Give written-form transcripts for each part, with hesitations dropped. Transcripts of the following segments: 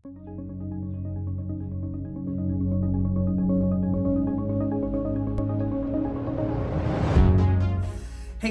Hey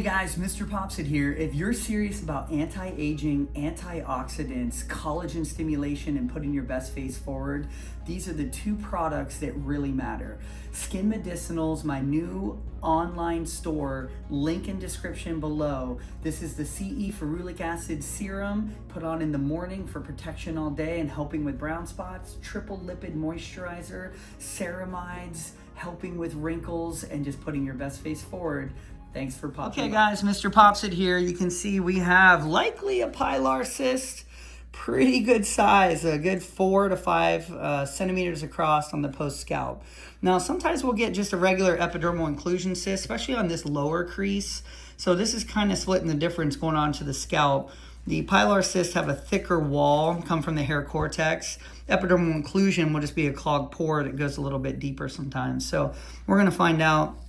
guys, MrPopZit here. If you're serious about anti-aging, antioxidants, collagen stimulation, and putting your best face forward, these are the two products that really matter. Skin Medicinals, my new online store, link in description below. This is the CE ferulic acid serum, put on in the morning for protection all day and helping with brown spots, triple lipid moisturizer, ceramides, helping with wrinkles, and just putting your best face forward. Thanks for popping. Okay guys, MrPopZit here. You can see we have likely a pilar cyst, pretty good size, a good 4 to 5 centimeters across on the post scalp. Now sometimes we'll get just a regular epidermal inclusion cyst, especially on this lower crease. So this is kind of splitting the difference going on to the scalp. The pilar cysts have a thicker wall, come from the hair cortex. Epidermal inclusion will just be a clogged pore that goes a little bit deeper sometimes. So we're gonna find out.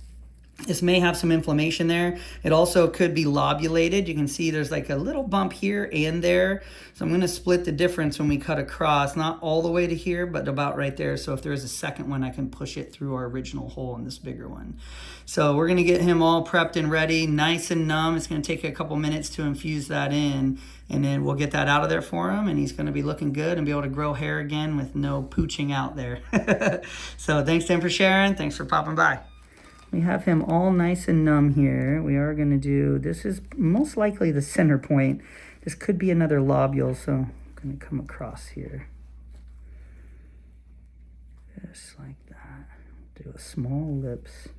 This may have some inflammation there. It also could be lobulated. You can see there's like a little bump here and there. So I'm gonna split the difference when we cut across, not all the way to here, but about right there. So if there's a second one, I can push it through our original hole in this bigger one. So we're gonna get him all prepped and ready, nice and numb. It's gonna take a couple minutes to infuse that in, and then we'll get that out of there for him, and he's gonna be looking good and be able to grow hair again with no pooching out there. So thanks Tim for sharing, thanks for popping by. We have him all nice and numb here. We are going to do, this is most likely the center point. This could be another lobule, so I'm going to come across here. Just like that. Do a small ellipse.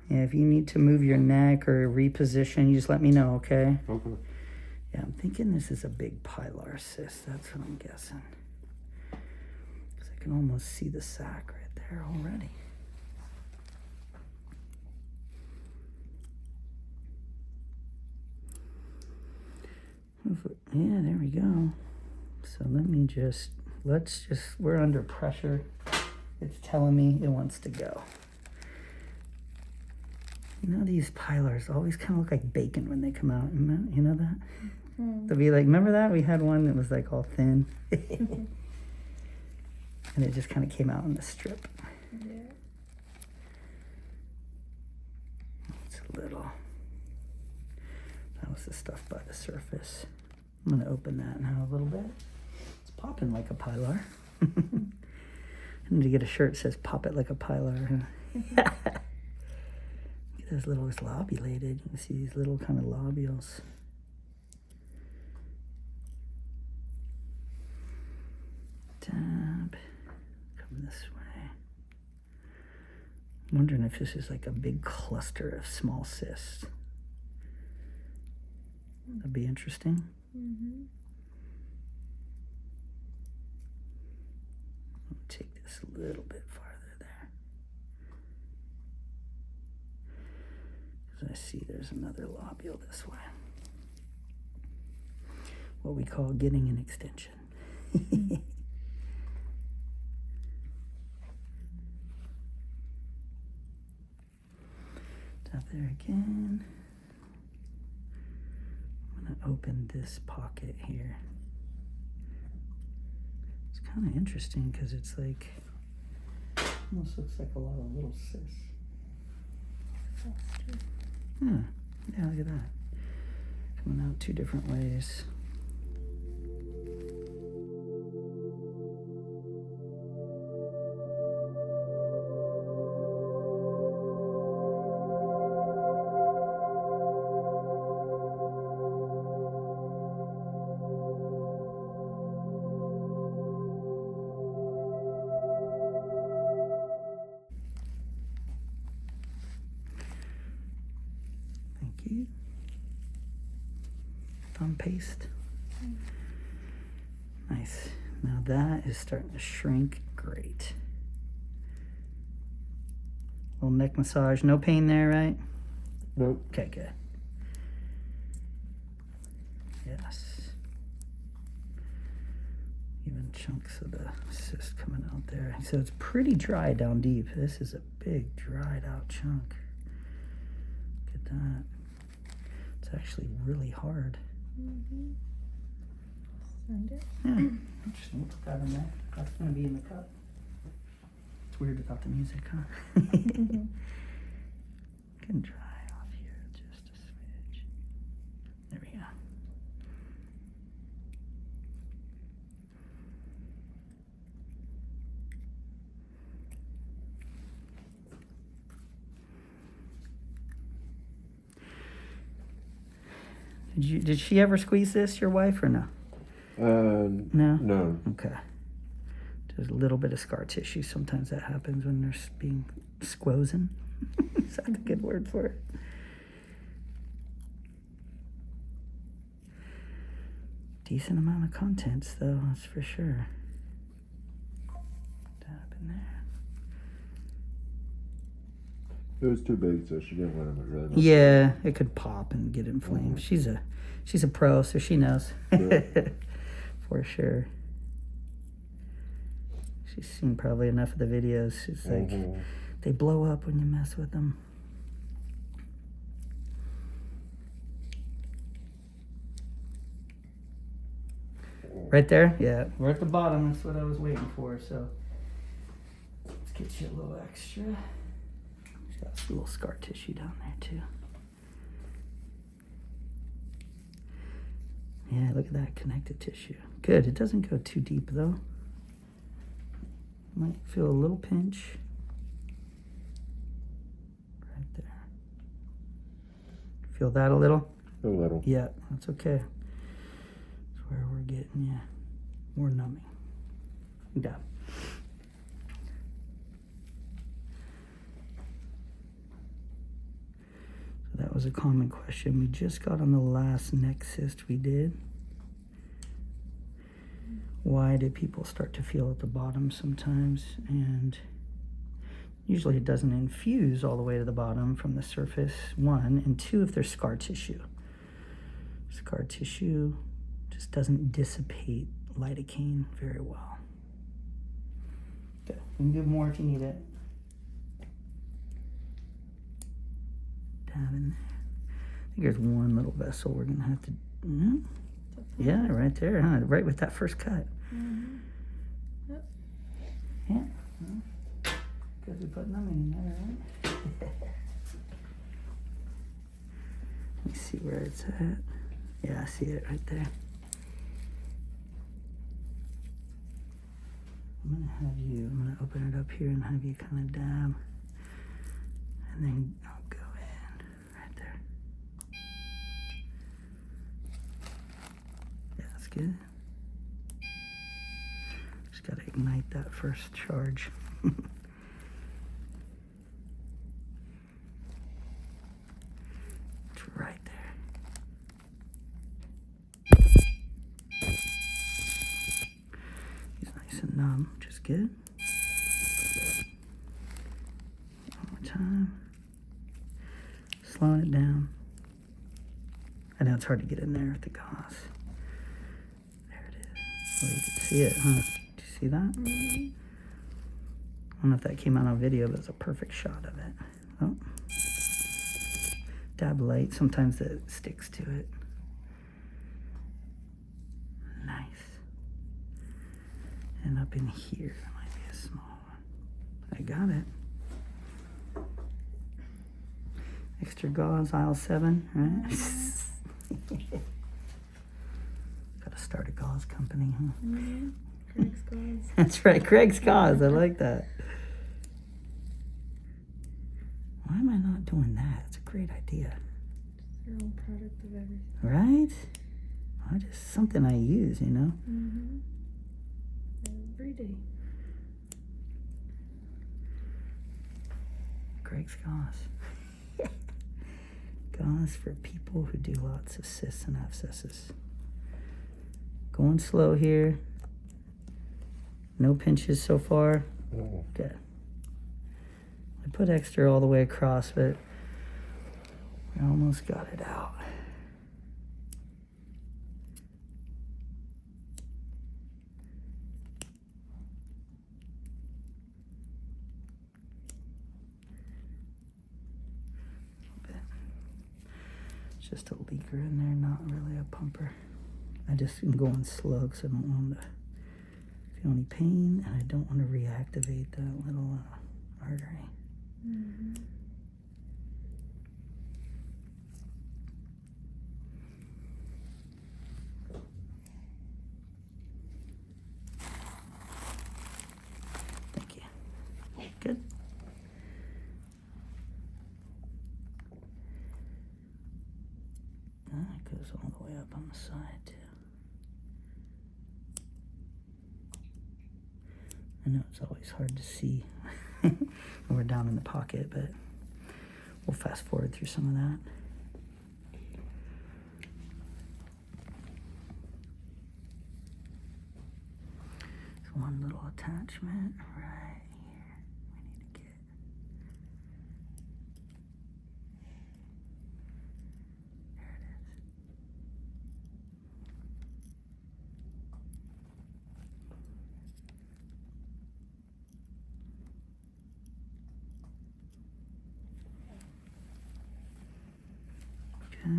Yeah, if you need to move your neck or reposition, you just let me know, okay? Okay. Yeah, I'm thinking this is a big pilar cyst. That's what I'm guessing. I can almost see the sac right there already. Yeah, there we go. So we're under pressure. It's telling me it wants to go. You know, these pilars always kind of look like bacon when they come out. You know that? Mm-hmm. They'll be like, remember that? We had one that was like all thin. And it just kind of came out in the strip. Yeah. It's a little. That was the stuff by the surface. I'm going to open that now a little bit. It's popping like a pilar. I need to get a shirt that says pop it like a pilar. Look at those little, it's lobulated. You can see these little kind of lobules. Tap. This way. I'm wondering if this is like a big cluster of small cysts. That'd be interesting. Mm-hmm. I'll take this a little bit farther there. Because I see there's another lobule this way. What we call getting an extension. Up there again. I'm going to open this pocket here. It's kind of interesting because it's like, almost looks like a lot of little cysts. Yeah, look at that. Coming out two different ways. Thumb paste. Nice. Now that is starting to shrink great. Little neck massage. No pain there, right? Nope. Okay, good. Yes. Even chunks of the cyst coming out there. So it's pretty dry down deep. This is a big dried out chunk. Look at that. It's actually really hard. Mm-hmm. Yeah. Interesting. We'll put that in there. That's going to be in the cup. It's weird without the music, huh? Can dry off here just a smidge. There we go. Did she ever squeeze this, your wife, or no? No. No. Okay. There's a little bit of scar tissue. Sometimes that happens when they're being squozen. Is that a good word for it? Decent amount of contents, though, that's for sure. Dab in there. It was too big, so she didn't want to really. Yeah, it could pop and get inflamed. Mm-hmm. She's a pro, so she knows. Yeah. For sure. She's seen probably enough of the videos. She's like, they blow up when you mess with them. Right there? Yeah, we're at the bottom. That's what I was waiting for. So let's get you a little extra. She's got a little scar tissue down there too. Yeah, look at that connective tissue. Good. It doesn't go too deep though. Might feel a little pinch. Right there. Feel that a little? A little. Yeah, that's okay. That's where we're getting you more numbing. Yeah. So that was a common question we just got on the last neck cyst we did. Why do people start to feel at the bottom sometimes? And usually it doesn't infuse all the way to the bottom from the surface, one. And two, if there's scar tissue. Scar tissue just doesn't dissipate lidocaine very well. Okay, we can do more if you need it. Dab in there. I think there's one little vessel we're gonna have to, yeah, right there, huh? Right with that first cut. Yep. Yeah. Because we put numbing in there, right? Let me see where it's at. Yeah, I see it right there. I'm gonna open it up here and have you kind of dab. And then I'll go in right there. Yeah, that's good. Just gotta ignite that first charge. It's right there. He's nice and numb, which is good. One more time. Slowing it down. I know it's hard to get in there with the gauze. There it is. Well, you can see it, huh? Do you see that? I don't know if that came out on video, but it's a perfect shot of it. Oh. Dab light. Sometimes it sticks to it. Nice. And up in here, there might be a small one. I got it. Extra gauze, aisle 7, right? Gotta start a gauze company, huh? Craig's gauze. That's right, Craig's gauze. I like that. Why am I not doing that? It's a great idea. Your own product of everything. Right? Well, just something I use, you know? Every day. Craig's gauze. Gauze for people who do lots of cysts and abscesses. Going slow here. No pinches so far. Good. I put extra all the way across, but we almost got it out. Just a leaker in there, not really a pumper. I just am going slow because I don't want to feel any pain, and I don't want to reactivate that little artery. Mm-hmm. Thank you. Good. It goes all the way up on the side too. I know it's always hard to see when we're down in the pocket, but we'll fast forward through some of that. There's one little attachment right here we need to get. There it is. Okay.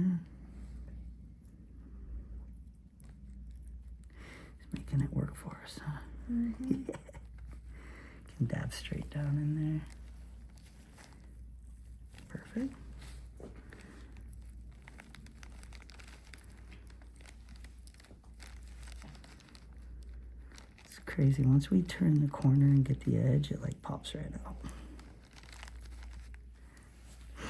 He's making it work for us, huh? Mm-hmm. Can dab straight down in there. Perfect. It's crazy. Once we turn the corner and get the edge, it like pops right out. A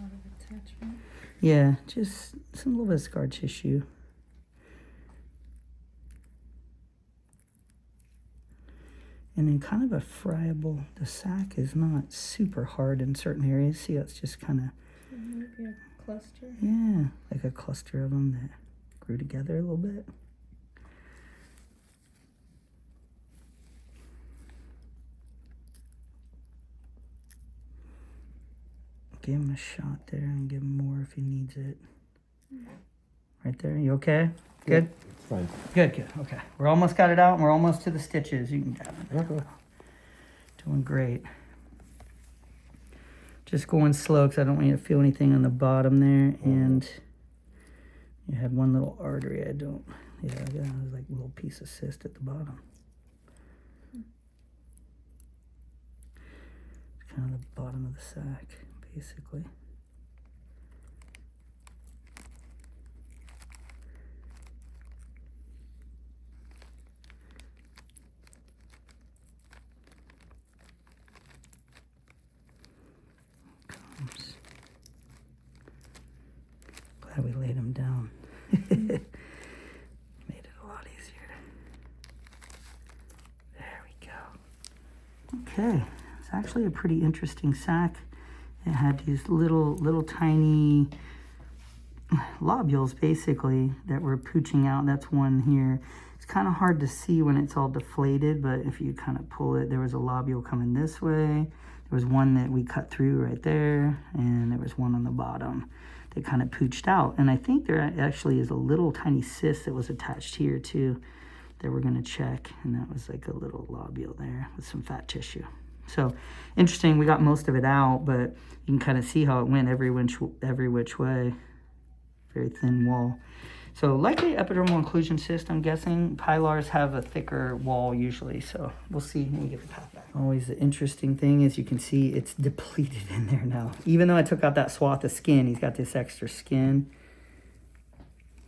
lot of attachment. Yeah, just some little bit of scar tissue. And then kind of a friable, the sac is not super hard in certain areas. See how it's just kind of, Maybe a cluster. yeah, like a cluster of them that grew together a little bit. Give him a shot there and give him more if he needs it. Right there, you okay? Good? It's fine. Good, good, okay. We're almost got it out and we're almost to the stitches. You can grab it. Okay. Doing great. Just going slow because I don't want you to feel anything on the bottom there. And you had one little artery. I don't, yeah, I got like a little piece of cyst at the bottom. It's kind of the bottom of the sac, basically. Glad we laid him down. Made it a lot easier. There we go. Okay, it's actually a pretty interesting sac. It had these little tiny lobules basically that were pooching out. That's one here. It's kind of hard to see when it's all deflated, but if you kind of pull it, there was a lobule coming this way. There was one that we cut through right there, and there was one on the bottom that kind of pooched out. And I think there actually is a little tiny cyst that was attached here too that we're gonna check, and that was like a little lobule there with some fat tissue. So interesting, we got most of it out, but you can kind of see how it went every which way. Very thin wall. So likely epidermal occlusion cyst, I'm guessing. Pilars have a thicker wall usually, so we'll see when we get the path back. Always the interesting thing is you can see it's depleted in there now. Even though I took out that swath of skin, he's got this extra skin.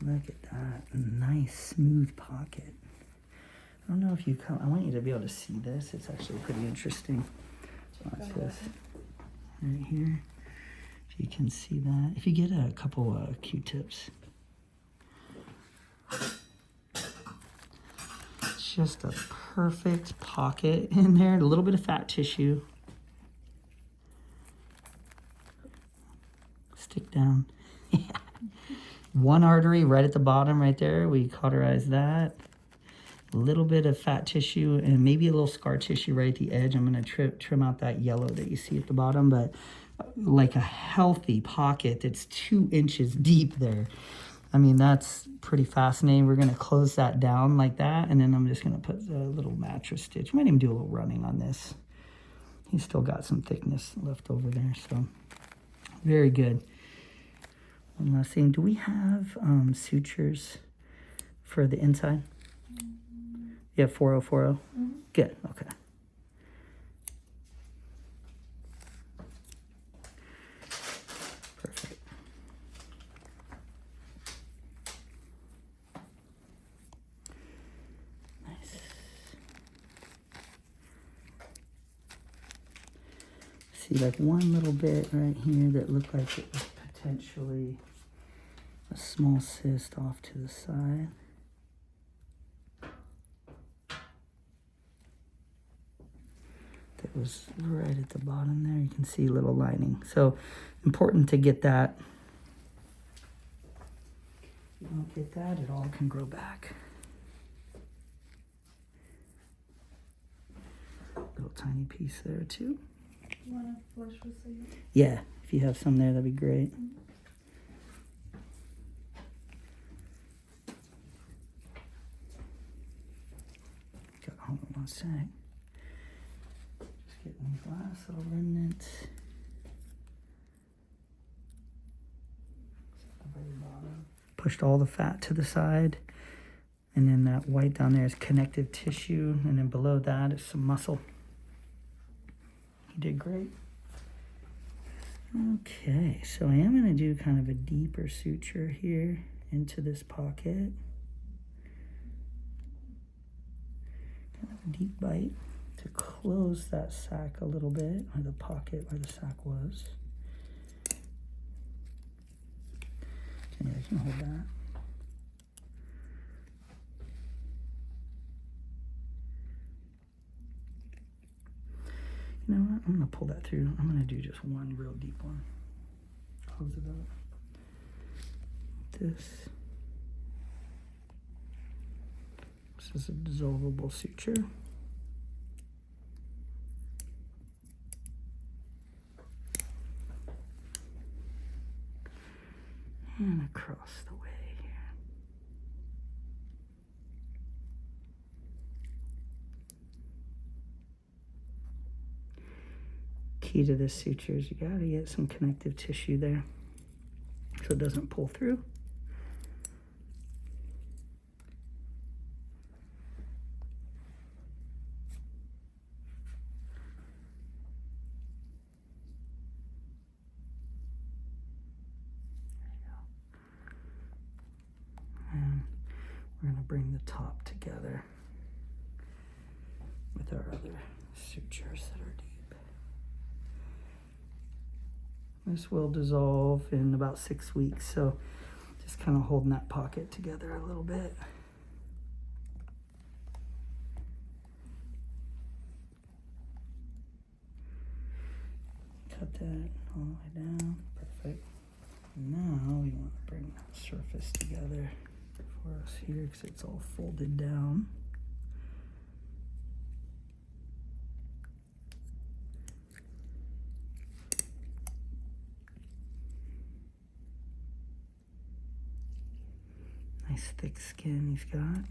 Look at that, nice smooth pocket. I don't know if you come, I want you to be able to see this. It's actually pretty interesting. Watch this, right here. If you can see that. If you get a couple Q-tips. It's just a perfect pocket in there. A little bit of fat tissue. Stick down. One artery right at the bottom right there. We cauterized that. A little bit of fat tissue and maybe a little scar tissue right at the edge. I'm going to trim out that yellow that you see at the bottom, but like a healthy pocket that's 2 inches deep there. I mean, that's pretty fascinating. We're going to close that down like that, and then I'm just going to put a little mattress stitch. Might even do a little running on this. He's still got some thickness left over there, so very good. One last thing. Do we have sutures for the inside? Yeah, 4040. Good. Okay. Perfect. Nice. See, like one little bit right here that looked like it was potentially a small cyst off to the side. That was right at the bottom there. You can see a little lining. So important to get that. If you don't get that, it all can grow back. Little tiny piece there too. You want to flush with some? Yeah, if you have some there, that'd be great. Hold on one sec. Just getting these last little remnants. Pushed all the fat to the side. And then that white down there is connective tissue. And then below that is some muscle. You did great. Okay, so I am going to do kind of a deeper suture here into this pocket. Kind of a deep bite to close that sac a little bit, or the pocket where the sac was. Okay, I can hold that. You know what? I'm going to pull that through. I'm going to do just one real deep one. Close it up. This. This is a dissolvable suture. And across the way here. Key to this suture is you gotta get some connective tissue there so it doesn't pull through. And we're going to bring the top together with our other sutures that are deep. This will dissolve in about 6 weeks, so just kind of holding that pocket together a little bit. Cut that all the way down. Perfect. Now we want to bring that surface together for us here because it's all folded down. Nice thick skin he's got.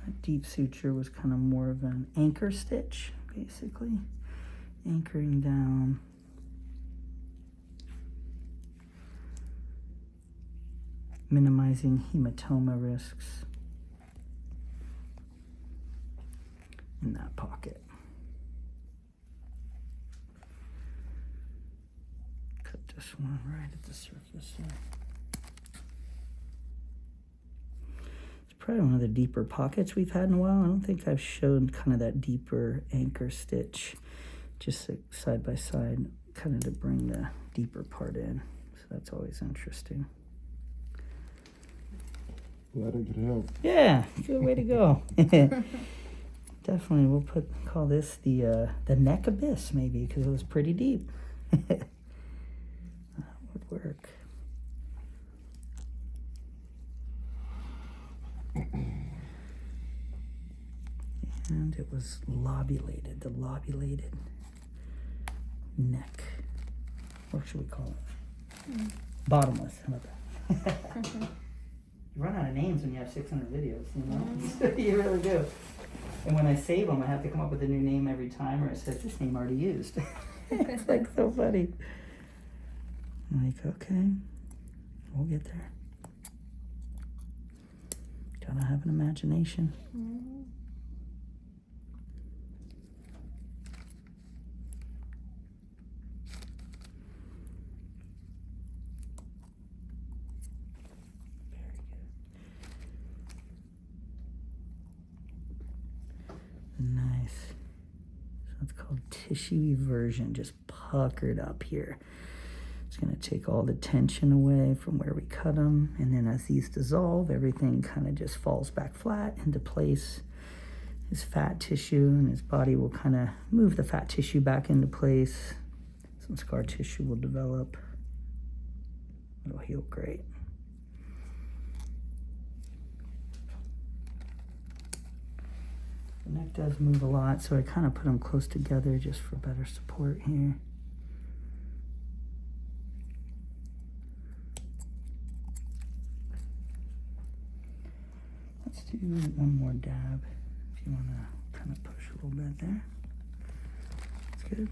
That deep suture was kind of more of an anchor stitch, basically. Anchoring down. Minimizing hematoma risks in that pocket. Cut this one right at the surface here. It's probably one of the deeper pockets we've had in a while. I don't think I've shown kind of that deeper anchor stitch, just like side by side, kind of to bring the deeper part in. So that's always interesting. Glad I could help. Yeah, good way to go. Definitely, we'll call this the neck abyss maybe because it was pretty deep. That would work. And it was lobulated, the lobulated neck. What should we call it? Bottomless. How about that? You run out of names when you have 600 videos, you know? You really do. And when I save them, I have to come up with a new name every time, or it says this name already used. It's like so funny. I'm like, okay, we'll get there. Gotta have an imagination. Mm-hmm. Nice. So it's called tissue eversion, just puckered up here. It's going to take all the tension away from where we cut them, and then as these dissolve, everything kind of just falls back flat into place. His fat tissue and his body will kind of move the fat tissue back into place. Some scar tissue will develop. It'll heal great. The neck does move a lot, so I kind of put them close together just for better support here. Let's do one more dab if you want to kind of push a little bit there. That's good.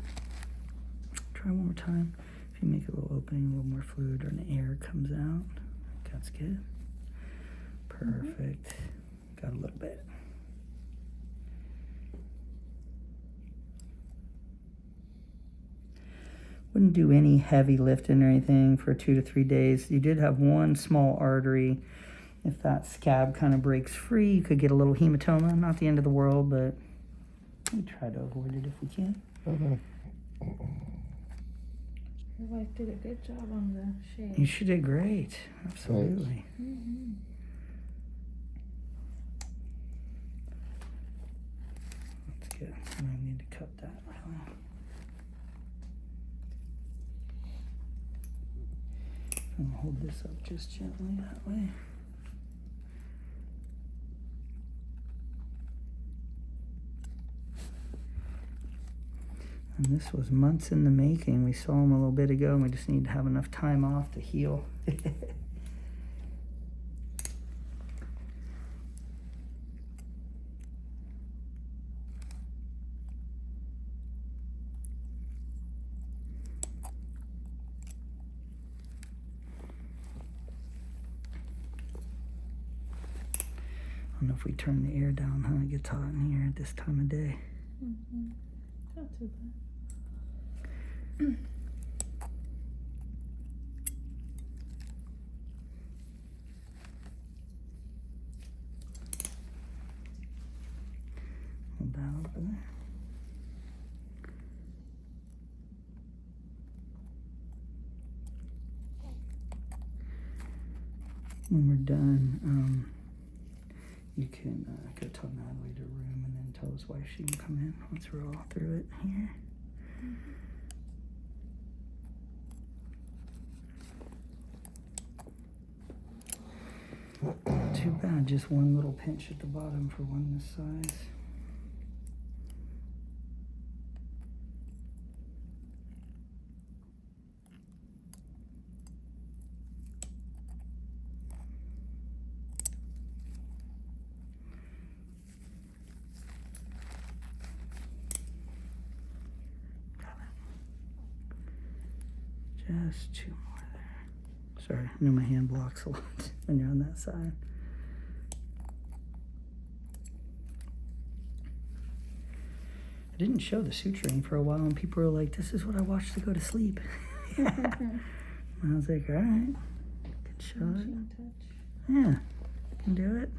Try one more time. If you make a little opening, a little more fluid or an air comes out. That's good. Perfect. Got a little bit. Wouldn't do any heavy lifting or anything for 2 to 3 days. You did have one small artery. If that scab kind of breaks free, you could get a little hematoma. Not the end of the world, but we try to avoid it if we can. Okay. Your wife did a good job on the shade. She did great. Absolutely. Mm-hmm. That's good. I need to cut that. I'll hold this up just gently that way. And this was months in the making. We saw him a little bit ago, and we just need to have enough time off to heal. I don't know if we turn the air down, huh? It gets hot in here at this time of day. Mm-hmm. Not too bad. Hold that over there. When we're done, you can go tell Natalie to room and then tell his wife she can come in once we're all through it here. Too bad, just one little pinch at the bottom for one this size. Just 2 more there. Sorry, I know my hand blocks a lot when you're on that side. I didn't show the suturing for a while, and people were like, this is what I watch to go to sleep. And I was like, all right, I can show it. Yeah, I can do it.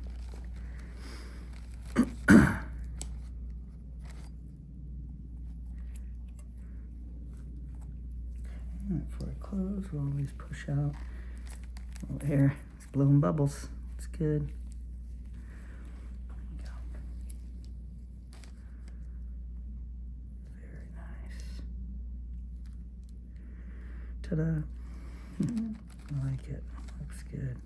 Before I close, we'll always push out a little air. It's blowing bubbles. It's good. There you go. Very nice. Ta-da. I like it. Looks good.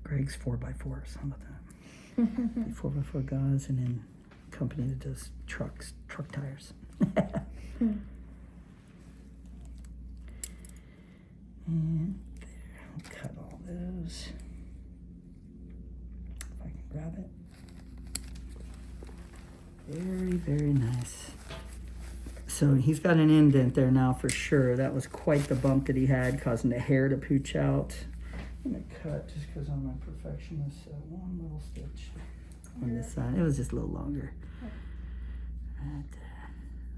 Greg's 4x4s. How about that? 4x4 gauze, and then a company that does truck tires. And there, I'll cut all those. If I can grab it. Very, very nice. So he's got an indent there now for sure. That was quite the bump that he had, causing the hair to pooch out. I'm gonna cut just because I'm a perfectionist. One little stitch on this side. It was just a little longer. Right there.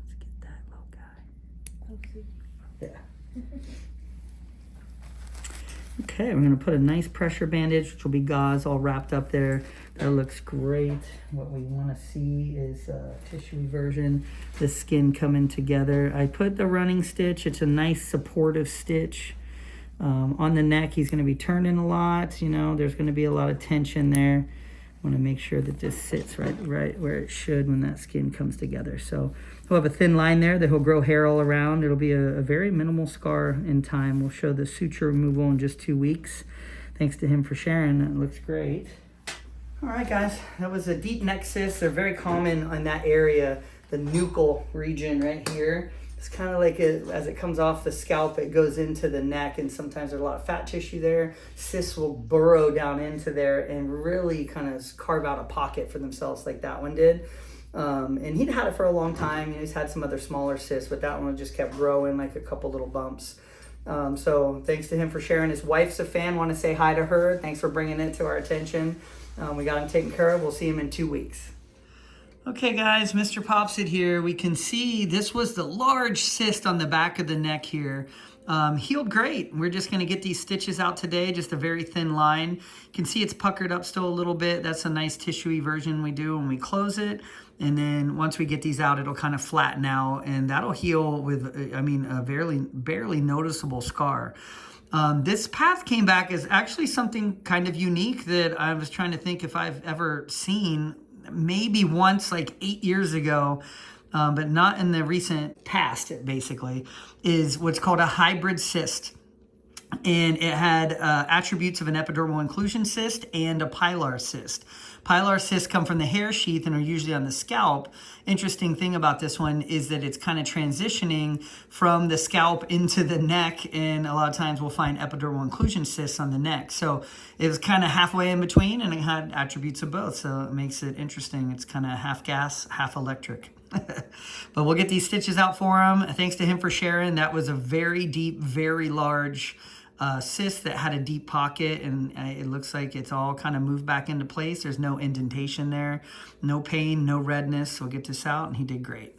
Let's get that little guy. Yeah. Okay, we're gonna put a nice pressure bandage, which will be gauze all wrapped up there. That looks great. What we wanna see is a tissue version, the skin coming together. I put the running stitch. It's a nice supportive stitch. On the neck, he's gonna be turning a lot. You know, there's gonna be a lot of tension there. Want to make sure that this sits right where it should when that skin comes together. So he'll have a thin line there that he'll grow hair all around. It'll be a very minimal scar in time. We'll show the suture removal in just 2 weeks. Thanks to him for sharing. That looks great. All right, guys, that was a deep neck cyst. They're very common in that area, the nuchal region right here. It's kind of like as it comes off the scalp, it goes into the neck, and sometimes there's a lot of fat tissue there. Cysts will burrow down into there and really kind of carve out a pocket for themselves like that one did. And he'd had it for a long time. He's had some other smaller cysts, but that one just kept growing like a couple little bumps. So thanks to him for sharing. His wife's a fan. Want to say hi to her. Thanks for bringing it to our attention. We got him taken care of. We'll see him in 2 weeks. Okay guys, MrPopZit here. We can see this was the large cyst on the back of the neck here. Healed great. We're just going to get these stitches out today, just a very thin line. You can see it's puckered up still a little bit. That's a nice tissue-y version we do when we close it. And then once we get these out, it'll kind of flatten out, and that'll heal with, I mean, a barely noticeable scar. This path came back as actually something kind of unique that I was trying to think if I've ever seen. Maybe once like 8 years ago, but not in the recent past, basically, is what's called a hybrid cyst. And it had attributes of an epidermal inclusion cyst and a pilar cyst. Pilar cysts come from the hair sheath and are usually on the scalp. Interesting thing about this one is that it's kind of transitioning from the scalp into the neck, and a lot of times we'll find epidermal inclusion cysts on the neck. So it was kind of halfway in between, and it had attributes of both, so it makes it interesting. It's kind of half gas, half electric. But we'll get these stitches out for him. Thanks to him for sharing. That was a very deep, very large cyst that had a deep pocket, and it looks like it's all kind of moved back into place. There's no indentation there, no pain, no redness. We'll get this out, and he did great.